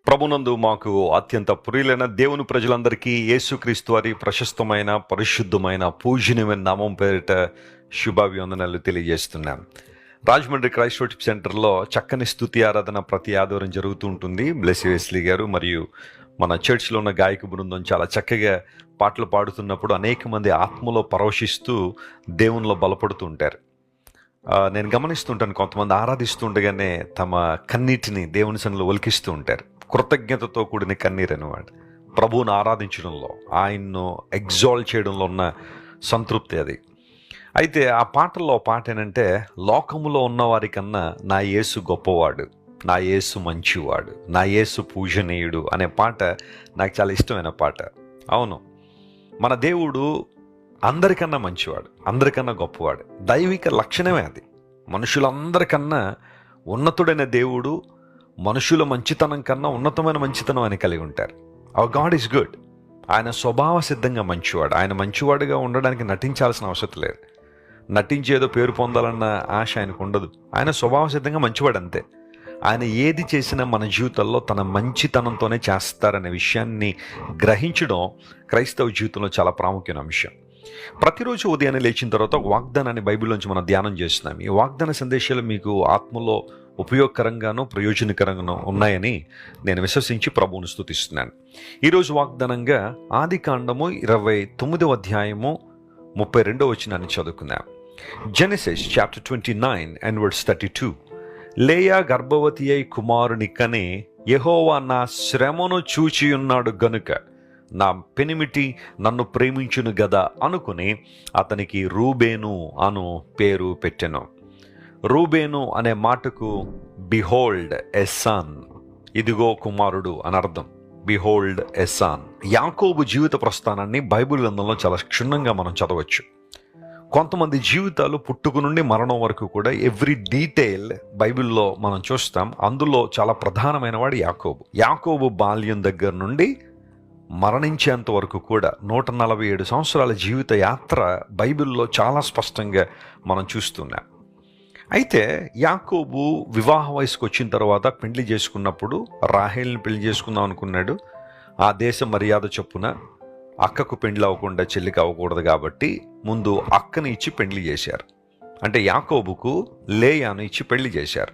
ప్రభునందు మాకు అత్యంత ప్రియులైన దేవుని ప్రజలందరికీ యేసుక్రీస్తు వారి ప్రశస్తమైన పరిశుద్ధమైన పూజనీయమైన నామం పేరిట శుభాభివందనాలు తెలియజేస్తున్నాం. రాజమండ్రి క్రైస్ట్ వర్షిప్ సెంటర్లో చక్కని స్తుతి ఆరాధన ప్రతి ఆదివారం జరుగుతూ ఉంటుంది. బ్లెస్సీ వెస్లీ గారు మరియు మన చర్చ్లో ఉన్న గాయక బృందం చాలా చక్కగా పాటలు పాడుతున్నప్పుడు అనేక మంది ఆత్మలో పరవశిస్తూ దేవునిలో బలపడుతూ ఉంటారు. నేను గమనిస్తుంటాను, కొంతమంది ఆరాధిస్తుండగానే తమ కన్నీటిని దేవుని సన్నిధిలో ఒలికిస్తూ ఉంటారు. కృతజ్ఞతతో కూడిన కన్నీరు అనమాట. ప్రభువును ఆరాధించడంలో, ఆయన్ను ఎగ్జాల్ట్ చేయడంలో ఉన్న సంతృప్తి అది. అయితే ఆ పాటల్లో పాట ఏంటంటే, లోకములో ఉన్న వారికన్నా నా యేసు గొప్పవాడు, నా యేసు మంచివాడు, నా యేసు పూజనీయుడు అనే పాట నాకు చాలా ఇష్టమైన పాట. అవును, మన దేవుడు అందరికన్నా మంచివాడు, అందరికన్నా గొప్పవాడు. దైవిక లక్షణమే అది. మనుషులందరికన్నా ఉన్నతుడైన దేవుడు మనుషుల మంచితనం కన్నా ఉన్నతమైన మంచితనం అని కలిగి ఉంటారు. Hour God is good. ఆయన స్వభావ సిద్ధంగా మంచివాడు. ఆయన మంచివాడుగా ఉండడానికి నటించాల్సిన అవసరం లేదు. నటించేదో పేరు పొందాలన్న ఆశ ఆయనకు ఉండదు. ఆయన స్వభావ సిద్ధంగా మంచివాడు అంతే. ఆయన ఏది చేసినా మన జీవితంలో తన మంచితనంతోనే చేస్తారనే విషయాన్ని గ్రహించడం క్రైస్తవ జీవితంలో చాలా ప్రాముఖ్యమైన అంశం. ప్రతిరోజు ఉదయాన్నే లేచిన తర్వాత ఒక వాగ్దానాన్ని బైబిల్లోంచి మనం ధ్యానం చేస్తున్నాం. ఈ వాగ్దాన సందేశాలు మీకు ఆత్మలో ఉపయోగకరంగానూ ప్రయోజనకరంగానూ ఉన్నాయని నేను విశ్వసించి ప్రభువును స్తుతిస్తున్నాను. ఈరోజు వాగ్దానంగా ఆదికాండము 29వ అధ్యాయము 32వ వచనాన్ని చదువుకుందాం. Genesis chapter 29 and verse 32. లేయా గర్భవతి అయి కుమారుని కని, యెహోవా నా శ్రమను చూచియున్నాడు గనుక నా పెనిమిటి నన్ను ప్రేమించును గదా అనుకుని అతనికి రూబేను అను పేరు పెట్టెను. రూబేను అనే మాటకు బిహోల్డ్ ఎ సన్, ఇదిగో కుమారుడు అని అర్థం. బిహోల్డ్ ఎ సన్. యాకోబు జీవిత ప్రస్థానాన్ని బైబిల్ గ్రంథంలో చాలా క్షుణ్ణంగా మనం చదవచ్చు. కొంతమంది జీవితాలు పుట్టుక నుండి మరణం వరకు కూడా ఎవ్రీ డీటెయిల్ బైబిల్లో మనం చూస్తాం. అందులో చాలా ప్రధానమైన వాడు యాకోబు. యాకోబు బాల్యం దగ్గర నుండి మరణించేంత వరకు కూడా 147 సంవత్సరాల జీవిత యాత్ర బైబిల్లో చాలా స్పష్టంగా మనం చూస్తున్నాం. అయితే యాకోబు వివాహ వయసుకు వచ్చిన తర్వాత పెళ్లి చేసుకున్నప్పుడు రాహేల్ని పెళ్లి చేసుకుందాం అనుకున్నాడు. ఆ దేశ మర్యాద చొప్పున అక్కకు పెళ్లి అవ్వకుండా చెల్లికి అవ్వకూడదు కాబట్టి ముందు అక్కని ఇచ్చి పెళ్లి చేశారు. అంటే యాకోబుకు లేయాను ఇచ్చి పెళ్లి చేశారు.